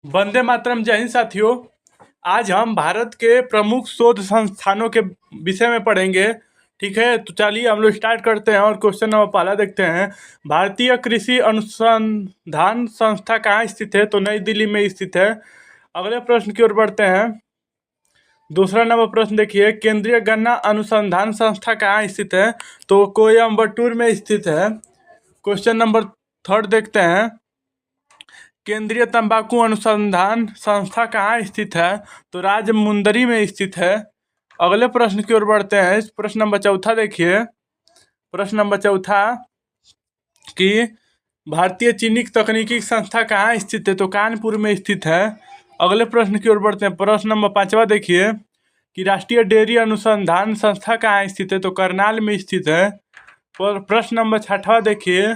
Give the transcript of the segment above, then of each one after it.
वंदे मातरम। जय हिंद साथियों। आज हम भारत के प्रमुख शोध संस्थानों के विषय में पढ़ेंगे। ठीक है, तो चलिए हम लोग स्टार्ट करते हैं और क्वेश्चन नंबर पहला देखते हैं। भारतीय कृषि अनुसंधान संस्था कहाँ स्थित है? तो नई दिल्ली में स्थित है। अगले प्रश्न की ओर बढ़ते हैं। दूसरा नंबर प्रश्न देखिए, केंद्रीय गन्ना अनुसंधान संस्था कहाँ स्थित है? तो कोयम्बटूर में स्थित है। क्वेश्चन नंबर थर्ड देखते हैं। केंद्रीय तंबाकू अनुसंधान संस्था कहाँ स्थित है? तो राजमुंदरी में स्थित है। अगले प्रश्न की ओर बढ़ते हैं। प्रश्न नंबर चौथा देखिए। प्रश्न नंबर चौथा कि भारतीय चीनी तकनीकी संस्था कहाँ स्थित है? तो कानपुर में स्थित है। अगले प्रश्न की ओर बढ़ते हैं। प्रश्न नंबर पाँचवा देखिए कि राष्ट्रीय डेयरी अनुसंधान संस्था कहाँ स्थित है? तो करनाल में स्थित है। प्रश्न नंबर छठवा देखिए,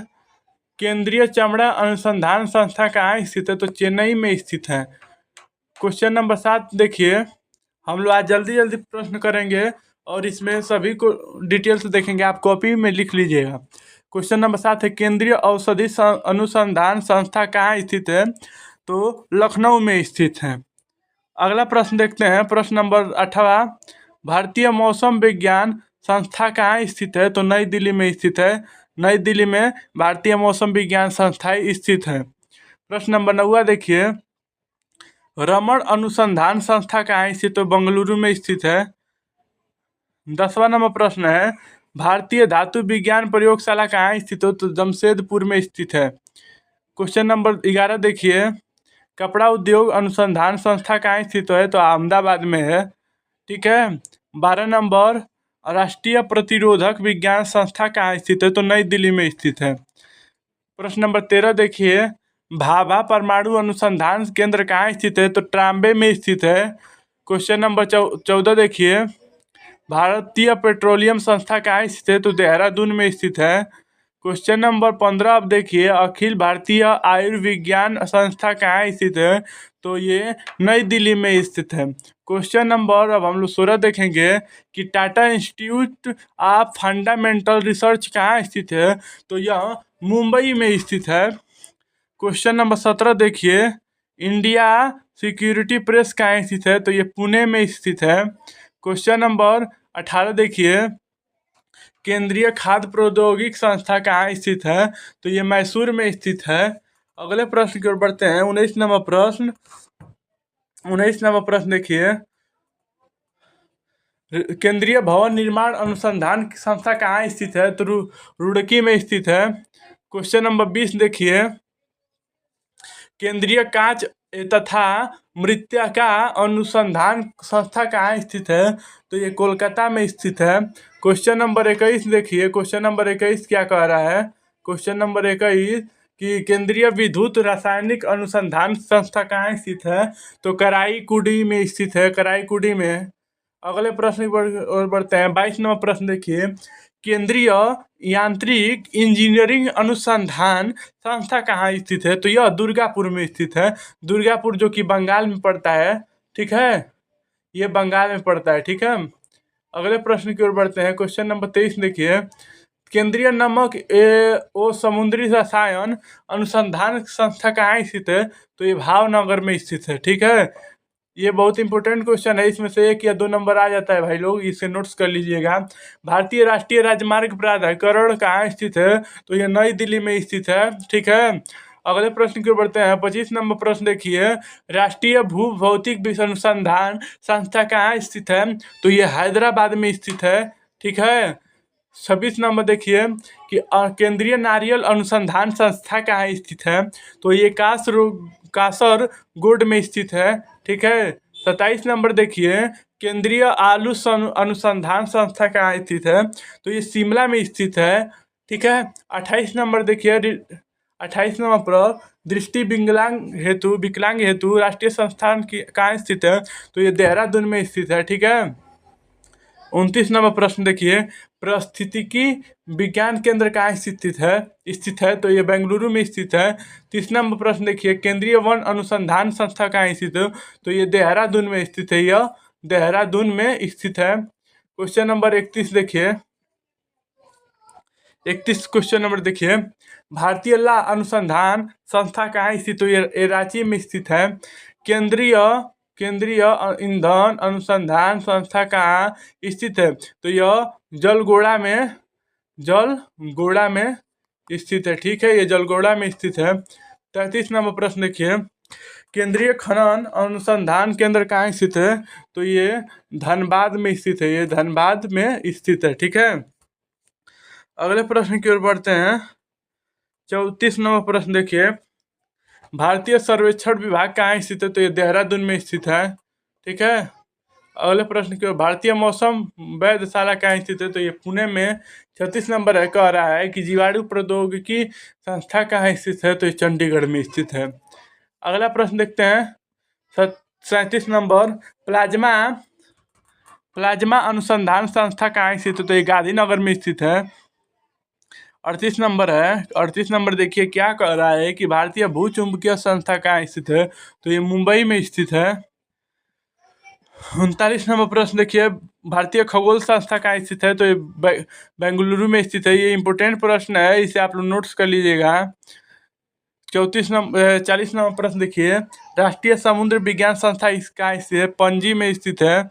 केंद्रीय चमड़ा अनुसंधान संस्था कहाँ स्थित है? तो चेन्नई में स्थित है। क्वेश्चन नंबर 7 देखिए। हम लोग आज जल्दी जल्दी प्रश्न करेंगे और इसमें सभी को डिटेल्स देखेंगे, आप कॉपी में लिख लीजिएगा। क्वेश्चन नंबर 7 है, केंद्रीय औषधि अनुसंधान संस्था कहाँ स्थित है? तो लखनऊ में स्थित है। अगला प्रश्न देखते हैं। प्रश्न नंबर 8वां, भारतीय मौसम विज्ञान संस्था कहाँ स्थित है? तो नई दिल्ली में स्थित है। नई दिल्ली में भारतीय मौसम विज्ञान संस्था स्थित है। प्रश्न नंबर 9वां देखिए, रमण अनुसंधान संस्था कहाँ स्थित? तो बेंगलुरु में स्थित है। 10वां नंबर प्रश्न है, भारतीय धातु विज्ञान प्रयोगशाला कहाँ स्थित हो? तो जमशेदपुर में स्थित है। क्वेश्चन नंबर 11 देखिए, कपड़ा उद्योग अनुसंधान संस्था कहाँ स्थित है? तो अहमदाबाद में है। ठीक है। 12 नंबर, राष्ट्रीय प्रतिरोधक विज्ञान संस्था कहाँ स्थित है? तो नई दिल्ली में स्थित है। प्रश्न नंबर 13 देखिए, भाभा परमाणु अनुसंधान केंद्र कहाँ स्थित है? तो ट्राम्बे में स्थित है। क्वेश्चन नंबर 14 देखिए, भारतीय पेट्रोलियम संस्था कहाँ स्थित है? तो देहरादून में स्थित है। क्वेश्चन नंबर 15 अब देखिए, अखिल भारतीय आयुर्विज्ञान संस्था कहाँ स्थित है? तो ये नई दिल्ली में स्थित है। क्वेश्चन नंबर अब हम लोग 16 देखेंगे कि Tata institute of fundamental research कहाँ स्थित है? तो यह मुंबई में स्थित है। क्वेश्चन नंबर 17 देखिए, इंडिया सिक्योरिटी प्रेस कहाँ स्थित है? तो ये पुणे में स्थित है। क्वेश्चन नंबर 18 देखिए, केंद्रीय खाद्य प्रौद्योगिकी संस्था कहाँ स्थित है? तो ये मैसूर में स्थित है। अगले प्रश्न की ओर बढ़ते हैं। 19 नंबर प्रश्न देखिए, केंद्रीय भवन निर्माण अनुसंधान संस्था कहाँ स्थित है? तो रुड़की में स्थित है। क्वेश्चन नंबर 20 देखिए, केंद्रीय कांच तथा मृत्तिका अनुसंधान संस्था कहाँ स्थित है? तो ये कोलकाता में स्थित है। क्वेश्चन नंबर 21 देखिए। क्वेश्चन नंबर 21 क्या कह रहा है? क्वेश्चन नंबर 21 कि केंद्रीय विद्युत रासायनिक अनुसंधान संस्था कहाँ स्थित है? तो कराईकुडी में स्थित है। कराईकुडी में। अगले प्रश्न की ओर बढ़ते हैं। 22 नंबर प्रश्न देखिए, केंद्रीय यांत्रिक इंजीनियरिंग अनुसंधान संस्था कहाँ स्थित है? तो यह दुर्गापुर में स्थित है। दुर्गापुर जो कि बंगाल में पड़ता है। ठीक है, ये बंगाल में पड़ता है। ठीक है। अगले प्रश्न की ओर बढ़ते हैं। क्वेश्चन नंबर 23 देखिए, केंद्रीय नमक ओ समुद्री रसायन अनुसंधान संस्था कहाँ स्थित है? तो ये भावनगर में स्थित है। ठीक है, ये बहुत इंपॉर्टेंट क्वेश्चन है। इसमें से 1 या 2 नंबर आ जाता है भाई लोग, इसे नोट्स कर लीजिएगा। भारतीय राष्ट्रीय राजमार्ग प्राधिकरण कहाँ स्थित है? तो ये नई दिल्ली में स्थित है। ठीक है। अगले प्रश्न की ओर बढ़ते हैं। 25 नंबर प्रश्न देखिए, राष्ट्रीय भू भौतिक अनुसंधान संस्था कहाँ स्थित है? तो ये हैदराबाद में स्थित है। ठीक है। 26 नंबर देखिए कि केंद्रीय नारियल अनुसंधान संस्था कहाँ स्थित है? तो ये कासरगोड में स्थित है। ठीक है। 27 नंबर देखिए, केंद्रीय आलू अनुसंधान संस्था कहाँ स्थित है? तो ये शिमला में स्थित है। ठीक है। 28 नंबर देखिए, 28 नंबर पर दृष्टि विकलांग हेतु राष्ट्रीय संस्थान की कहाँ स्थित है? तो ये देहरादून में स्थित है। ठीक है। 29 नंबर प्रश्न देखिए, पारिस्थितिकी विज्ञान केंद्र कहाँ स्थित है? तो ये बेंगलुरु में स्थित है। 30 नंबर प्रश्न देखिए, केंद्रीय वन अनुसंधान संस्था कहाँ स्थित है? तो ये देहरादून में स्थित है। यह देहरादून में स्थित है। क्वेश्चन नंबर 31 देखिए, 31 क्वेश्चन नंबर देखिए, भारतीय ला अनुसंधान संस्था कहाँ स्थित? तो ये रांची में स्थित है। केंद्रीय केंद्रीय ईंधन अनुसंधान संस्था कहाँ स्थित है? तो यह जलगोड़ा में स्थित है। ठीक है, ये जलगोड़ा में स्थित है। 33 नंबर प्रश्न देखिए, केंद्रीय खनन अनुसंधान केंद्र कहाँ स्थित है? तो ये धनबाद में स्थित है। ये धनबाद में स्थित है। ठीक है, अगले प्रश्न की ओर बढ़ते हैं। 34 नंबर प्रश्न देखिए, भारतीय सर्वेक्षण विभाग कहाँ स्थित है? तो ये देहरादून में स्थित है। ठीक है, अगले प्रश्न की ओर, भारतीय मौसम वेधशाला कहाँ स्थित है? तो ये पुणे में 36 नंबर है, कह रहा है कि जीवाणु प्रौद्योगिकी संस्था कहाँ स्थित है? तो ये चंडीगढ़ में स्थित है। अगला प्रश्न देखते हैं 37 नंबर, प्लाज्मा अनुसंधान संस्था कहाँ स्थित है? तो ये गांधीनगर में स्थित है। 38 नंबर देखिए, क्या कह रहा है कि भारतीय भू चुंबकीय संस्था कहाँ स्थित है? तो ये मुंबई में स्थित है। 39 नंबर प्रश्न देखिए, भारतीय खगोल संस्था कहाँ स्थित है? तो ये बेंगलुरु में स्थित है। ये इंपोर्टेंट प्रश्न है, इसे आप लोग नोट्स कर लीजिएगा। 40 नंबर प्रश्न देखिए, राष्ट्रीय समुद्र विज्ञान संस्था कहाँ स्थित है? पणजी में स्थित है।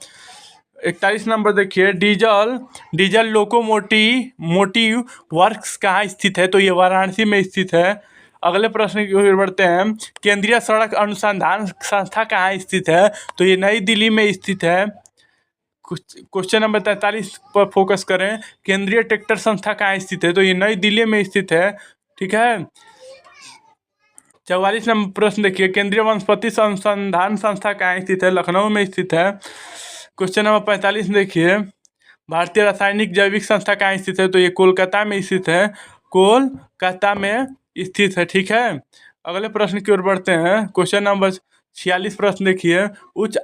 41 नंबर देखिए, डीजल लोकोमोटिव वर्क्स कहाँ स्थित है? तो ये वाराणसी में स्थित है। अगले प्रश्न की ओर बढ़ते हैं, केंद्रीय सड़क अनुसंधान संस्था कहाँ स्थित है? तो ये नई दिल्ली में स्थित है। क्वेश्चन नंबर 43 पर फोकस करें, केंद्रीय ट्रैक्टर संस्था कहाँ स्थित है? तो ये नई दिल्ली में स्थित है। ठीक है, 44 नंबर प्रश्न देखिए, केंद्रीय वनस्पति अनुसंधान संस्था कहाँ स्थित है? लखनऊ में स्थित है। क्वेश्चन नंबर 45 देखिए, भारतीय रासायनिक जैविक संस्था कहाँ स्थित है? तो ये कोलकाता में स्थित है। कोलकाता में स्थित है। ठीक है, अगले प्रश्न की ओर बढ़ते हैं। क्वेश्चन नंबर 46 प्रश्न देखिए, उच्च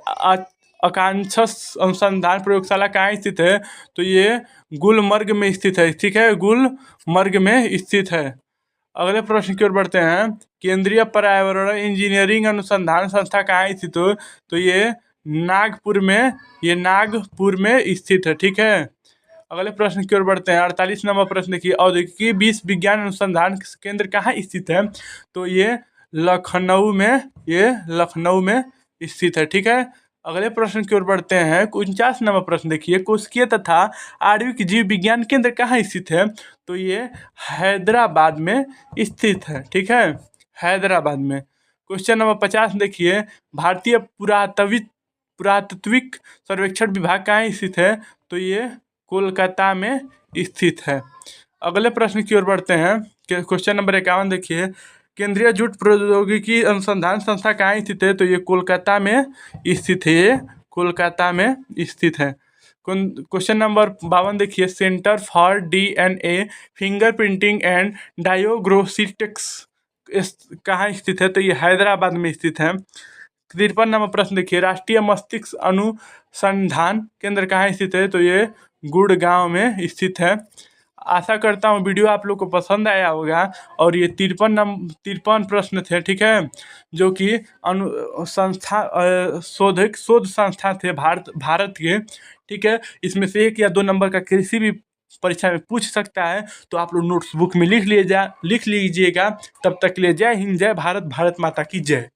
आकांक्षा अनुसंधान प्रयोगशाला कहाँ स्थित है? तो ये गुलमर्ग में स्थित है। ठीक है, गुलमर्ग में स्थित है। अगले प्रश्न की ओर बढ़ते हैं, केंद्रीय पर्यावरण इंजीनियरिंग अनुसंधान संस्था कहाँ स्थित हो? तो ये नागपुर में स्थित है। ठीक है, अगले प्रश्न की ओर बढ़ते हैं। 48 नंबर प्रश्न देखिए, औद्योगिकी विश्व विज्ञान अनुसंधान केंद्र कहाँ स्थित है? तो ये लखनऊ में स्थित है। ठीक है, अगले प्रश्न की ओर बढ़ते हैं। 49 नंबर प्रश्न देखिए, कोशिकीय तथा आणविक जीव विज्ञान केंद्र कहाँ स्थित है? तो ये हैदराबाद में स्थित है। ठीक है, हैदराबाद में। क्वेश्चन नंबर 50 देखिए, भारतीय पुरातात्विक सर्वेक्षण विभाग कहाँ स्थित है? तो ये कोलकाता में स्थित है। अगले प्रश्न की ओर बढ़ते हैं। क्वेश्चन नंबर 51 देखिए, केंद्रीय जूट प्रौद्योगिकी अनुसंधान संस्था कहाँ स्थित है? तो ये कोलकाता में स्थित है। ये कोलकाता में स्थित है। क्वेश्चन नंबर 52 देखिए, centre for DNA fingerprinting and diagnostics कहाँ स्थित है? तो ये हैदराबाद में स्थित है। 53 नंबर प्रश्न देखिए, राष्ट्रीय मस्तिष्क अनुसंधान केंद्र कहाँ स्थित है? तो ये गुड़गांव में स्थित है। आशा करता हूँ वीडियो आप लोग को पसंद आया होगा। और ये 53 प्रश्न थे। ठीक है, जो कि शोध संस्था थे भारत के। ठीक है, इसमें से 1 या 2 नंबर का किसी भी परीक्षा में पूछ सकता है, तो आप लोग नोट्स बुक में लिख लीजिएगा। तब तक के लिए जय हिंद, जय भारत, भारत माता की जय।